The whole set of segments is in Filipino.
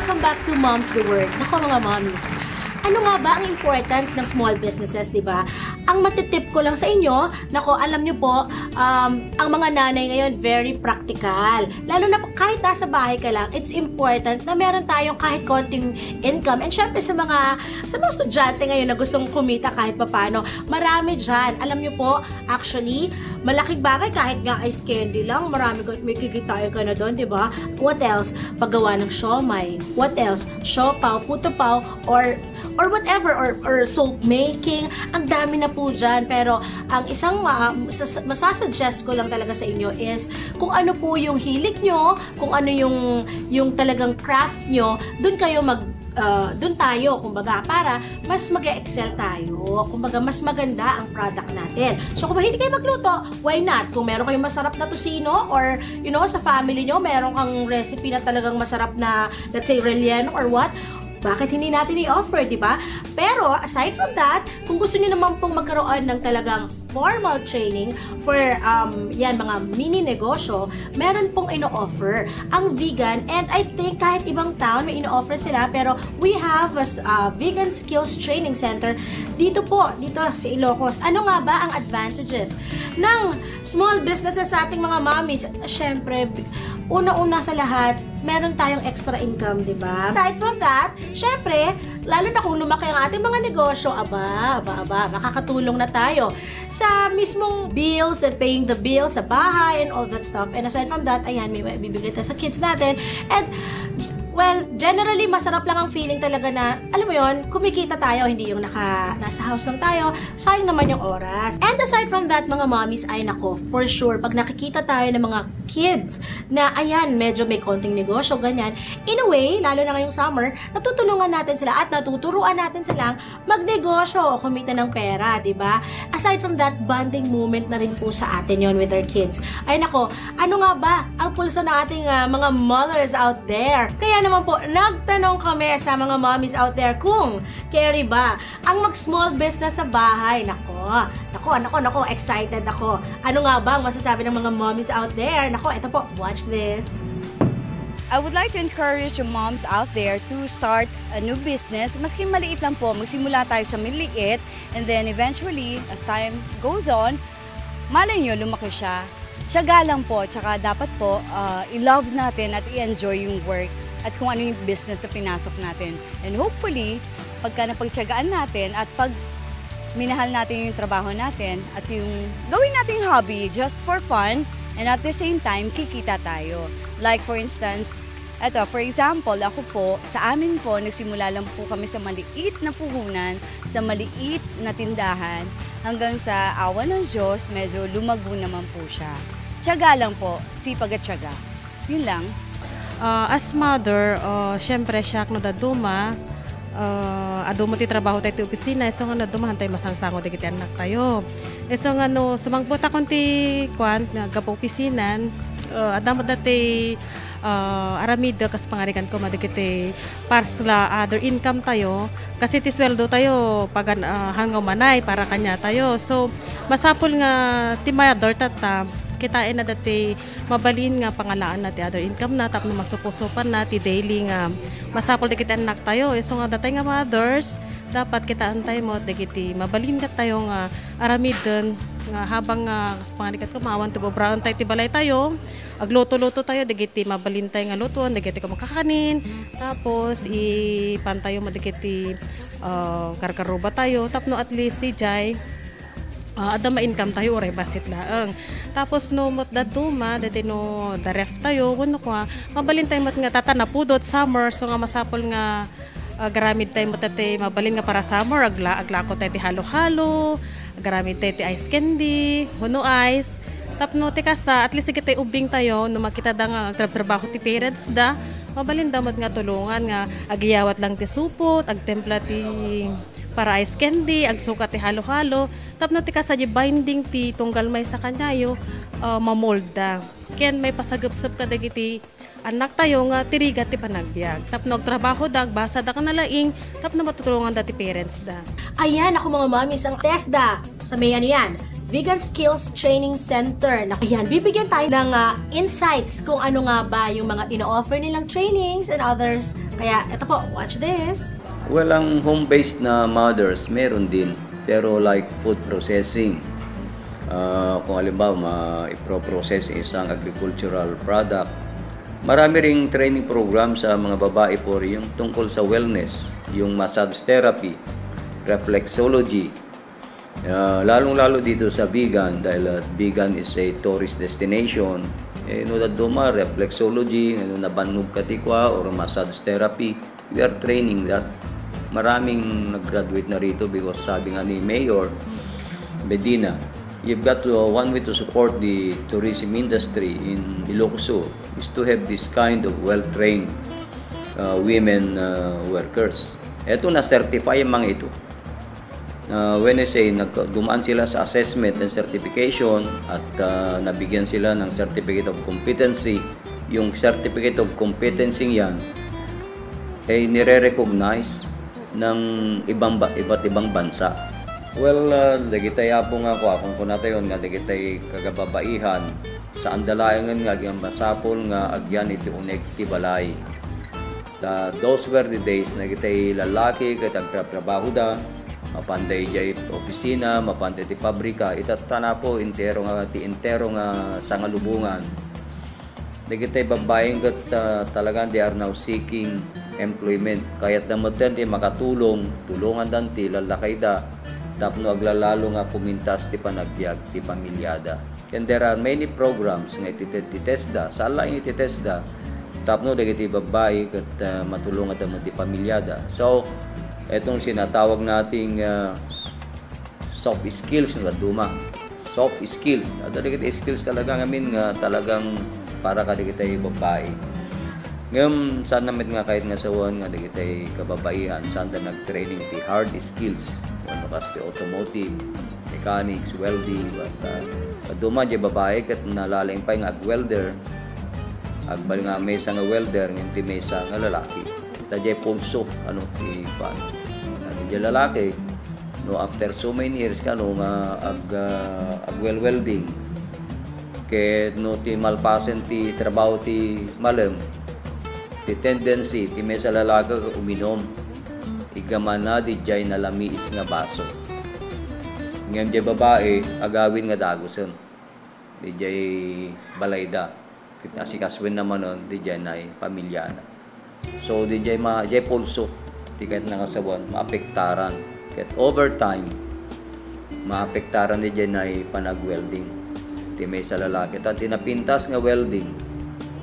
Welcome back to Moms the Word. Nako mga mommies, ano nga ba ang importance ng small businesses, di ba? Ang matitip ko lang sa inyo, nako, alam nyo po, ang mga nanay ngayon, very practical. Lalo na kahit nasa bahay ka lang, it's important na meron tayong kahit konting income. And syempre sa mga estudyante ngayon na gustong kumita kahit papano, marami dyan. Alam nyo po, actually, malaking bagay kahit nga ice candy lang, marami may kikitain ka na doon, di ba? What else? Paggawa ng siomay. What else? Siopaw, puto-paw, or whatever, or soap making. Ang dami na po dyan. Pero ang isang masasuggest ko lang talaga sa inyo is kung ano po yung hilig nyo, kung ano yung talagang craft nyo, dun tayo, kumbaga, para mas mag-excel tayo. Kumbaga, mas maganda ang product natin. So, kung hindi kayo magluto, why not? Kung meron kayong masarap na tocino or, sa family nyo, meron kang recipe na talagang masarap na, let's say, relleno or what, bakit hindi natin i-offer, di ba? Pero, aside from that, kung gusto niyo naman pong magkaroon ng talagang formal training for mga mini negosyo, meron pong ino-offer ang vegan, and I think kahit ibang town may ino-offer sila, pero we have a vegan skills training center dito sa Ilocos. Ano nga ba ang advantages ng small businesses sa ating mga mommies? Syempre, una-una sa lahat, meron tayong extra income, di ba? Aside from that, syempre, lalo na kung lumaki ang ating mga negosyo, makakatulong na tayo sa mismong bills and paying the bills sa bahay and all that stuff. And aside from that, ayan, may bibigay tayo sa kids natin. And, well, generally, masarap lang ang feeling talaga na, alam mo yon, kumikita tayo, hindi yung nasa house lang tayo, sayang naman yung oras. And aside from that, mga mommies, ay nako, for sure, pag nakikita tayo ng mga kids na, ayan, medyo may konting negosyo, ganyan, in a way, lalo na ngayong summer, natutulungan natin sila at natuturuan natin silang magnegosyo o kumita ng pera, di ba? Aside from that, bonding moment na rin po sa atin yon with our kids. Ay nako, ano nga ba ang pulso ng ating mga mothers out there? Kaya naman po, nagtanong kami sa mga mommies out there kung carry ba ang mag-small business sa bahay. Nako, excited ako. Ano nga ba ang masasabi ng mga mommies out there? Nako, ito po, watch this. I would like to encourage yung moms out there to start a new business. Maski maliit lang po, magsimula tayo sa maliit, and then eventually, as time goes on, malay nyo, lumaki siya. Tiyaga lang po, tsaka dapat po, i-love natin at i-enjoy yung work at kung ano yung business na pinasok natin. And hopefully, pagka napagtiyagaan natin at pag minahal natin yung trabaho natin at yung gawin nating hobby just for fun, and at the same time, kikita tayo. Like for instance, for example, ako po, sa amin po, nagsimula lang po kami sa maliit na puhunan, sa maliit na tindahan, hanggang sa awa ng Diyos, medyo lumago naman po siya. Tiyaga lang po, sipag at tiyaga. Yun lang. As mother, syempre siya no daduma, adumo ti trabaho tayo ti opisina, so nga dumahan tayo masangsango ti kiti anak tayo. So nga sumangputa kon ti gapo opisinan, adamo dati aramid kas pangarikan ko madikiti parsla other income tayo, kasi ti sweldo tayo pag hanggaw manay para kanya tayo. So masapol nga ti mayador tata kitain na dati mabalin nga pangalaan na ti other income na tapno masupusupan na ti daily nga masapol di kita anak tayo. So nga datay nga mothers dapat kita antay mo dagiti mabalin ka tayo nga aramidon nga habang pangarikat ko maawan ti bobraon tayo ti balay tayo agluto-luto tayo dagiti mabalin tayo nga lutuan dagiti ka makakanin tapos ipantayo mo dagiti karkaruba tayo tapno at least si Jai ada ma-income tayo oray basit laang. Tapos mot datuma dati daref tayo kuno ko mabalin tayo mat nga tata napudot summer, so nga masapol nga garamid tayo mat dati mabalin nga para summer aglako tayo ti halo-halo, garamid tayo ti ice candy, huno ice. Tapno ti kasa at least kita ubing tayo no makita da nga trabaho ti parents da mabalin damat nga tulungan nga agiyawat lang ti supot, agtempla ti para ice candy, agsuka ti halo-halo. Tapno ti kasa di binding ti tunggal may sa kanyayo mamolda. Ken may pasagupsup ka dagiti anak tayo nga tiriga ti panagbiag. Tapno agtrabaho da, basa da kanalaing, tapno matutulungan da ti parents da. Ayan, ako mga mommies, ang TESDA sa may yan, Vegan Skills Training Center. Ayan, bibigyan tayo ng insights kung ano nga ba yung mga ino-offer nilang trainings and others Kaya ito po, watch this. Well, ang home-based na mothers, meron din. Pero like food processing, kung halimbawa i-process isang agricultural product, marami ring training program sa mga babae po yung tungkol sa wellness, yung massage therapy, reflexology, lalong-lalo dito sa vegan dahil vegan is a tourist destination. Duma, reflexology, nabannog katikwa or massage therapy, we are training that. Maraming nag-graduate na rito because sabi nga ni Mayor Medina, you've got to, one way to support the tourism industry in Ilocos is to have this kind of well-trained women workers. Ito na-certify yung mga ito. When I say dumaan sila sa assessment and certification at nabigyan sila ng certificate of competency, yung certificate of competency yan ay nire-recognize ng iba't ibang bansa. Well, dagitay po nga akong kunatayon nga dagitay kagababaihan sa andalayangan nga ang masapol nga agyan iti unek ti balay. Those were the days na dagitay lalaki ket agtrabaho da, mapanday jay opisina, mapanday ti pabrika, itatana po intero nga sangalubungan. Dagitay babaeng ket talagang they are now seeking employment. Kaya't naman di makatulong, tulungan dan ti lalakay da, tapno aglalalo nga pumintas ti panagbiag ti pamilyada. And there are many programs nga ititesda, sala yung ititesda, tapno dagiti babae kat matulungan da mo ti pamilyada. So, etong sinatawag nating soft skills na duma. Soft skills. Dagiti skills talaga ngamin nga talagang para kadagiti babae. Ngayon, saan naman nga kahit nga sawan nga dagitay kababaihan, saan na nag-training ti hard skills. Ano kasi automotive, mechanics, welding, duma di babae kat nalaling pa yung ag-welder. Agbal nga may isang welder, hindi may isang lalaki. Tadya pulso, ti paano. Di lalaki, no, after so many years ka, no, ag-welding. Kaya no, ti malpasen ti trabaho ti malam, ti tendency ti may sa lalaki uminom igaman na di jay nalamiis nga baso ngayon di babae agawin nga dagusan di jay balayda asikaswin naman nun di jay na pamilya na so di jay pulso di kahit nangasawan maapektaran kahit overtime maapektaran di jay na panag-welding ti may sa lalaki at tinapintas nga welding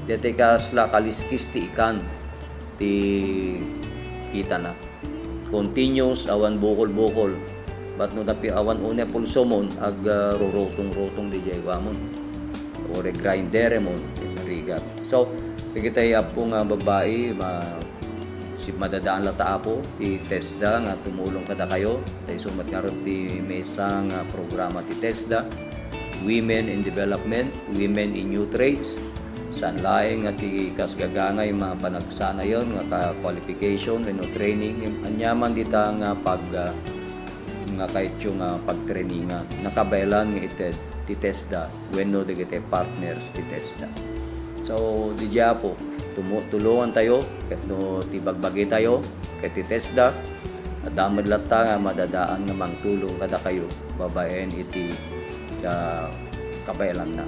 dito kasla kaliskis ti ikan ti kita na continuous awan bukol but no tapi awan une pulso mon ag rurutong di jay wamon o grinder mon rigat so kita po nga babae madadaan lata apo ti TESDA nga tumulong kada kayo tay sumat nga ron ti mesang programa ti TESDA Women in Development, Women in New Trades saan laing nga ti kasgagangay mga panagsana yon nga qualification no training anyaman dita nga pag nga kahit yung pagtrainingan nakabaylan nga ited ti TESDA wenno dagiti partners ti TESDA so di po tulungan tayo ket no ti bagbagi tayo ket ti TESDA adamad latta nga madadaan nga mangtulong kada kayo babaen iti kabaylan na